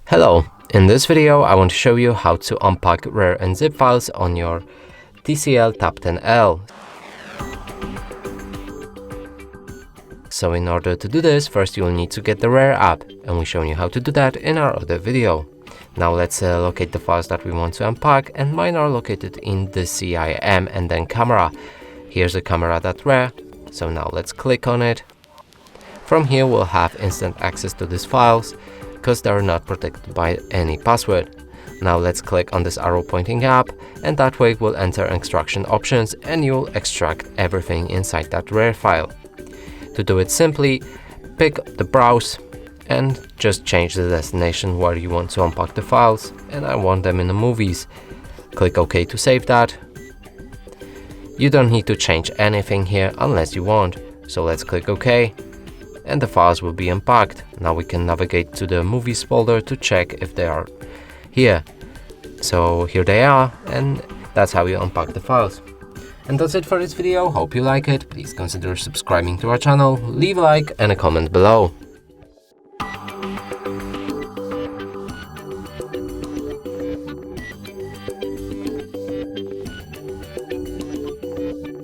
Hello, in this video I want to show you how to unpack RAR and zip files on your TCL Tab 10L. So in order to do this, first you will need to get the RAR app, and we've shown you how to do that in our other video. Now let's locate the files that we want to unpack, and mine are located in the CIM and then camera. Here's the camera.rar, so now let's click on it. From here we'll have instant access to these files, because they are not protected by any password. Now let's click on this arrow pointing up, and that way we'll enter extraction options and you'll extract everything inside that RAR file. To do it simply, pick the browse and just change the destination where you want to unpack the files, and I want them in the movies. Click OK to save that. You don't need to change anything here unless you want, so let's click OK. And the files will be unpacked. Now we can navigate to the movies folder to check if they are here. So here they are, and that's how you unpack the files. And that's it for this video. Hope you like it. Please consider subscribing to our channel, leave a like and a comment below.